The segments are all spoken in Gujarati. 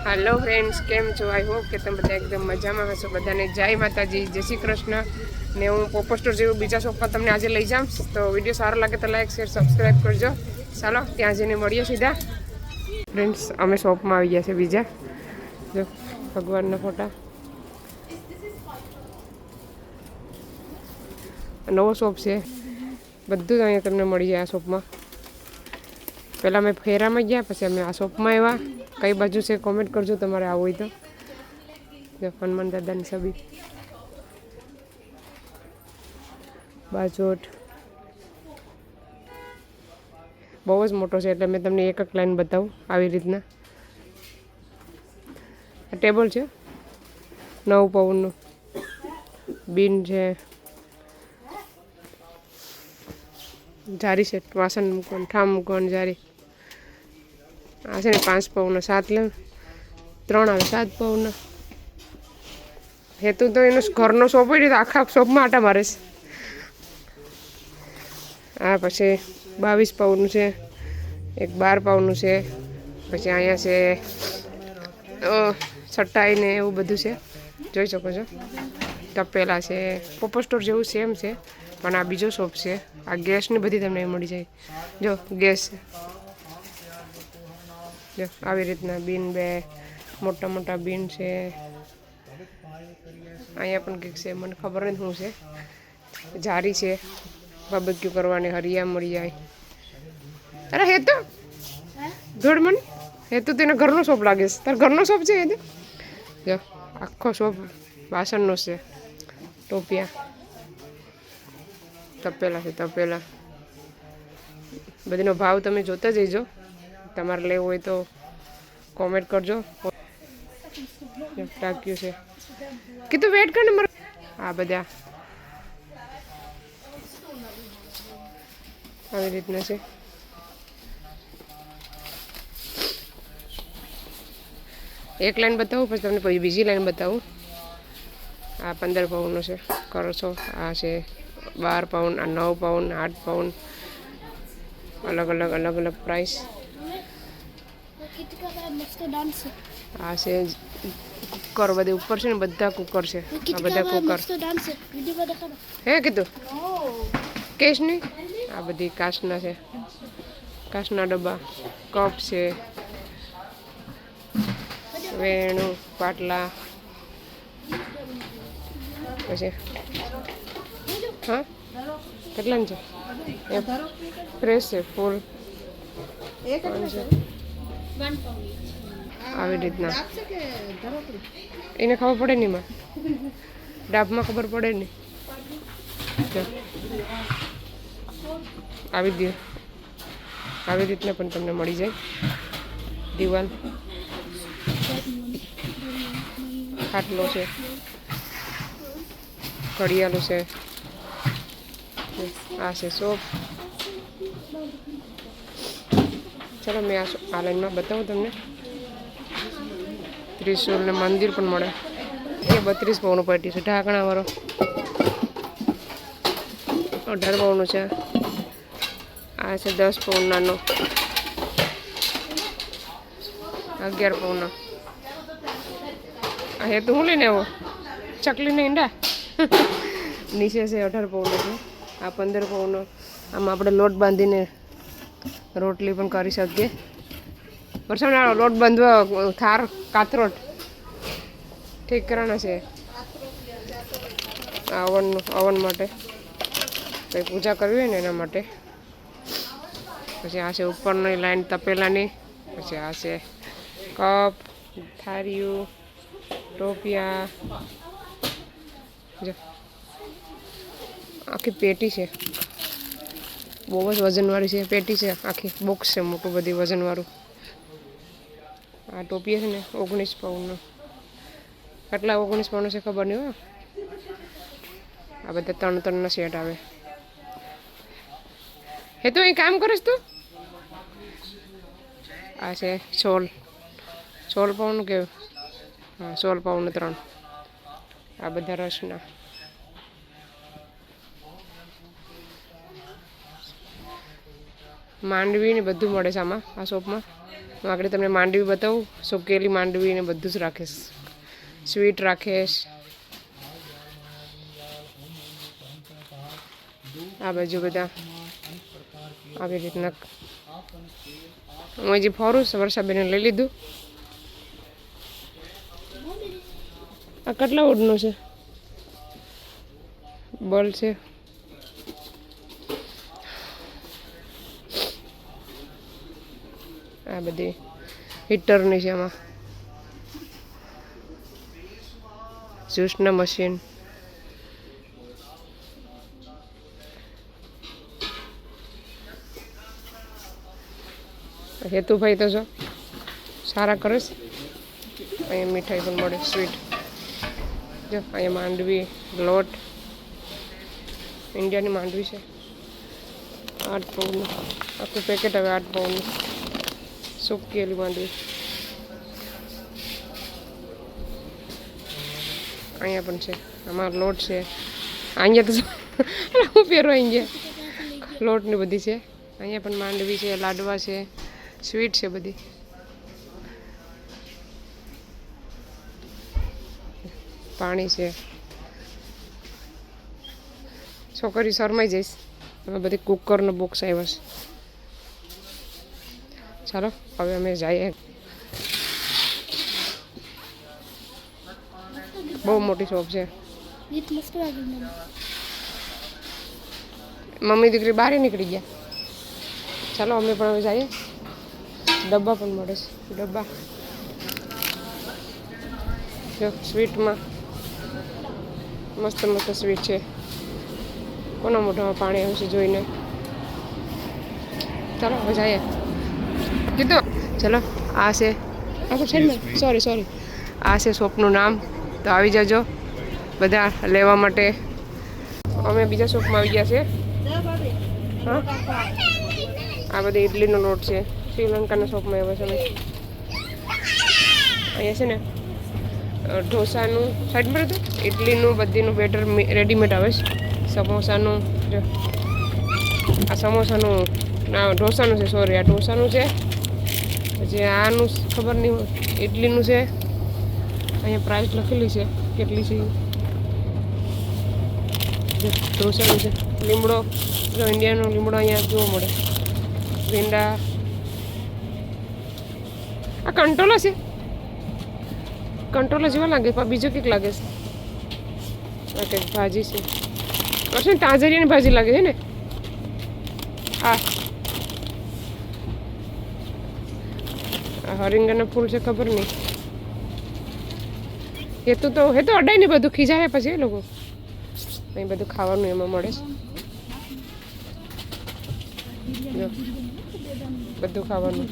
हेलो फ्रेंड्स केम छो आई होप के तुम બધા એકદમ મજામાં હશો બધાને જય માતાજી જય શ્રી કૃષ્ણ ને હું પોપો સ્ટોર જેવું બીજા શોપ પર તમને આજે લઈ જામ તો વિડિયો સારો લાગે તો લાઈક શેર સબસ્ક્રાઇબ કરજો ચાલો ત્યાં જઈને મળીએ સીધા ફ્રેન્ડ્સ અમે શોપમાં આવી ગયા છે બીજા જો ભગવાનના ફોટા નવો શોપ છે બધું અહીંયા તમને મળી જાય આ શોપમાં પહેલાં મેં ફેરામાં ગયા પછી અમે આ શોપમાં આવ્યા કઈ બાજુ છે કોમેન્ટ કરજો તમારે આવું હોય તો જો હનુમાન દાદાની છબી બાજોટ બહુ જ મોટો છે એટલે મેં તમને એક એક લાઈન બતાવું આવી રીતના આ ટેબલ છે 9 પાઉન્ડનું બીન છે જારી છે વાસણ મૂકવાનું ઠામ મૂકવાનું જારી આ છે ને 5 પાઉન્ડનો 7 લે 3 આવે 7 પાઉન્ડનો હેતુ તો એનો ઘરનો શોપ હોય ને તો આખા શોપમાં આટા મારે છે આ પછી 22 પાઉન્ડનું છે એક 12 પાઉન્ડનું છે પછી અહીંયા છે છટાઈ ને એવું બધું છે જોઈ શકો છો તપેલા છે પોપો સ્ટોર જેવું સેમ છે પણ આ બીજો શોપ છે આ ગેસની બધી તમને મળી જાય જો ગેસ જો આવી રીતના બીન બે મોટા મોટા બીન છે અહીંયા પણ કંઈક છે મને ખબર નથી શું છે જારી છે બાબક્યુ કરવાની હરિયા મળી જાય અરે હે તો જોડ મને હે તો તેના ઘરનો શોપ લાગે છે તાર ઘરનો શોપ છે એ જો આખો શોપ વાસણનો છે ટોપિયા તપેલા છે તપેલા બધીનો ભાવ તમે જોતા જઈજો તમારે લેવું હોય તો કોમેન્ટ કરજો ટાંક્યું છે કીધું વેટ કર ને મારે આ બધા આવી રીતના છે એક લાઈન બતાવું પછી તમને પછી બીજી લાઈન બતાવું આ 15 પાઉન્ડનો છે કરો છો આ છે 12 પાઉન્ડ આ 9 પાઉન્ડ 8 પાઉન્ડ અલગ અલગ પ્રાઇસ આ છે કુકર બધે ઉપર છે ને બધા કુકર છે આ બધા કુકર હે કીધું કેશ નહીં આ બધી કાચના છે કાચના ડબ્બા કપ છે વેણું પાટલા પછી હા કેટલાનું છે ફ્રેશ છે ફૂલ આવી રીતના એને ખબર પડે નહીં માં ડાબમાં ખબર પડે નહીં આવી દે આવી રીતના પણ તમને મળી જાય દિવાલ ખાટલો છે ઘડિયાળું છે આ છે શોપ ચલો મેં આ લાઈનમાં બતાવું તમને ત્રિશુલ ને મંદિર પણ મળે એ 32 પાઉન્ડનું પટ્ટી છે ઢાંકણાવાળો 18 પાઉન્ડનું છે આ છે 10 પાઉન્ડ નાનો 11 પાઉન્ડનો આ હે તો હું લઈને આવો ચકલીને ઈંડા નીચે છે 18 પાઉન્ડનો છે આ 15 પાઉન્ડનો આમાં આપણે લોટ બાંધીને રોટલી પણ કરી શકીએ વરસાદ લોટ બાંધવા થાર કાતરોટ ઠીક કરવાના છે અવન માટે કંઈ પૂજા કરવી હોય ને એના માટે પછી આ છે ઉપરની લાઈન તપેલાની પછી આ છે કપ થાળીઓ ટોપિયા જો આખી પેટી છે બહુ જ વજનવાળી છે પેટી છે આખી બોક્સ છે મોટું બધી વજનવાળું આ ટોપિયા છે ને 19 પાઉન્ડનો કેટલા 19 પાઉન્ડનો છે ખબર નહીં હો આ બધા 3-3ના સેટ આવે હે તો અહીં કામ કરીશ તું આ છે 16 પાઉન્ડનું કેવું હા 16 પાઉન્ડ 3 આ બધા રસના માંડવી ને બધું મળે છે આમાં આ શોપમાં હું આગળ તમને માંડવી બતાવું, સુકેલી માંડવી ને બધું જ રાખીશ, સ્વીટ રાખીશ. આ બાજુ બધા આવી રીતના હું હજી ફરું છું. વર્ષાબેને લઈ લીધું. આ કેટલા ઉડનું છે? બોલ છે. આ બધી હીટરની છે. આમાં જ્યુસના મશીન, હેતુભાઈ તો જો સારા કરે છે. અહીંયા મીઠાઈ પણ મળે, સ્વીટ. જો અહીંયા માંડવી, લોટ, ઇન્ડિયાની માંડવી છે. 8 પાઉન્ડનું આખું પેકેટ હવે 8 પાઉન્ડનું સુકેલી માંડવી. અહીંયા પણ છે. આમાં લોટ છે. અહીંયા તો હું પહેરો અહીંયા લોટની બધી છે. અહીંયા પણ માંડવી છે, લાડવા છે, સ્વીટ છે બધી. પાણી છે. છોકરી શરમાઈ જઈશ. હવે બધી કુકરનો બોક્સ આવ્યો છે. ચાલો હવે અમે જઈએ. બહુ મોટી શોપ છે. મમ્મી દીકરી બહાર નીકળી ગયા. ચાલો અમે પણ હવે જઈએ. ડબ્બા પણ મળે છે. ડબ્બા જો સ્વીટમાં મસ્ત મસ્ત સ્વીટ છે. કોના મોઢામાં પાણી આવશે જોઈને. ચાલો હવે જઈએ. કીધું ચલો. આ છે સોરી આ છે શોપનું નામ. તો આવી જજો બધા લેવા માટે. અમે બીજા શોપમાં આવી ગયા છે. હા, આ બધી ઇડલીનો લોટ છે. શ્રીલંકાના શોપમાં આવ્યા છે અમે. અહીંયા છે ને ઢોસાનું સાઈડમાં હતું, ઇડલીનું બધીનું બેટર રેડીમેડ આવે છે. સમોસાનું જો આ સમોસાનું ના ઢોસાનું છે. સોરી આ ઢોસાનું છે. પછી આનું ખબર નહીં, ઇડલીનું છે. અહીંયા પ્રાઇસ લખેલી છે કેટલી છે. ઢોસાનું છે. લીમડો જો ઇન્ડિયાનો લીમડો અહીંયા જોવા મળે. ભીંડા. આ કંટોલા છે. કંટોલા જેવા લાગે પણ બીજું કંઈક લાગે છે. આ કંઈક ભાજી છે. કરશે ને તાજરિયાની ભાજી લાગે છે ને. આ હરિંગાના ફૂલ છે ખબર નહીં. હેતુ અડાય ને બધું ખીજાય પછી એ લોકો. અહીં બધું ખાવાનું એમાં મળે છે. બધું ખાવાનું.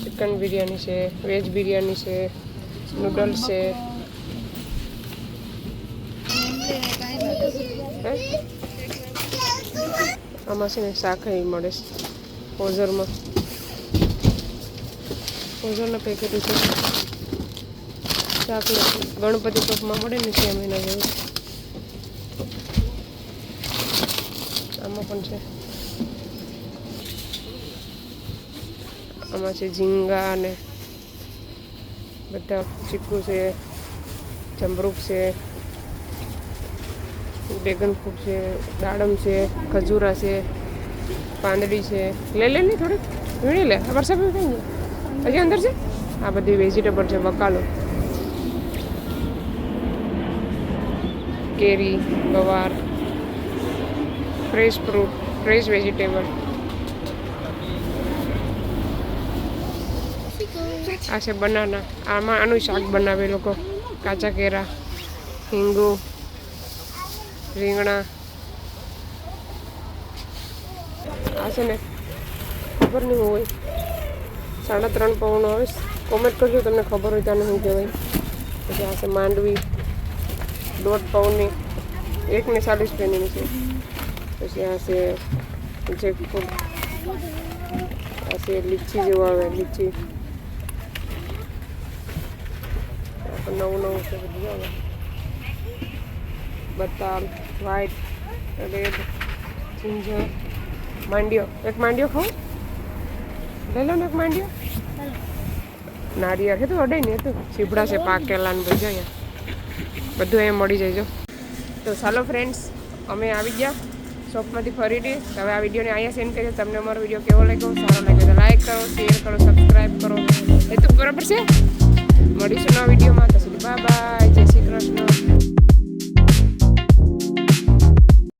ચિકન બિરયાની છે, વેજ બિરયાની છે, નૂડલ્સ છે. આમાં છે ને શાક મળે છે ઓઝરમાં. ઓઝરના પેકેટો છે. શાક ગણપતિ શોપમાં મળે ને 6 મહિના જેવું. આમાં પણ છે. આમાં છે ઝીંગા અને બધા ચીકુ છે, જમરૂખ છે, ડ્રેગન ફ્રૂટ છે, દાડમ છે, ખજૂરા છે, પાંદડી છે. લે નહીં થોડીક વીણી લે. વરસાદ કઈ નહીં હજી અંદર છે. આ બધી વેજીટેબલ છે. બકાલો, કેરી, ગવાર, ફ્રેશ ફ્રૂટ, ફ્રેશ વેજીટેબલ. આ છે બનાના. આનું શાક બનાવે લોકો. કાચા કેરા, હિંગુ, રીંગણા. આ છે ને ખબર નહીં હોય 3.5 પાઉન્ડનો આવે. કોમેન્ટ કરજો તમને ખબર હોય ત્યાં શું કહેવાય. પછી આ છે માંડવી 1.5 પાઉન્ડની, 1.40 રૂપિયાની છે. પછી આ છે જેકફ્રૂટ. આ છે લીચી જેવું આવે, લીચી. નવું છે બધું આવે. બદામ, વ્હાઈટ, રેડ, જિંજર માંડ્યો એક માંડ્યો ખાઉં લઈ લો ને એક માંડ્યો નારિયેળ છે તો અડાઈ ને તો ચીબડા છે પાકેલા ને બધું અહીંયા બધું એમ મળી જાય જો તો ચાલો ફ્રેન્ડ્સ અમે આવી ગયા શોપમાંથી ફરીથી હવે આ વિડીયોને અહીંયા સેન્ડ કરીએ તમને અમારો વિડીયો કેવો લાગ્યો સારો લાગ્યો તો લાઈક કરો શેર કરો સબસ્ક્રાઈબ કરો એ તો બરાબર છે મળીશું નવા વિડીયોમાં તો સુધી બાય બાય જય શ્રી કૃષ્ણ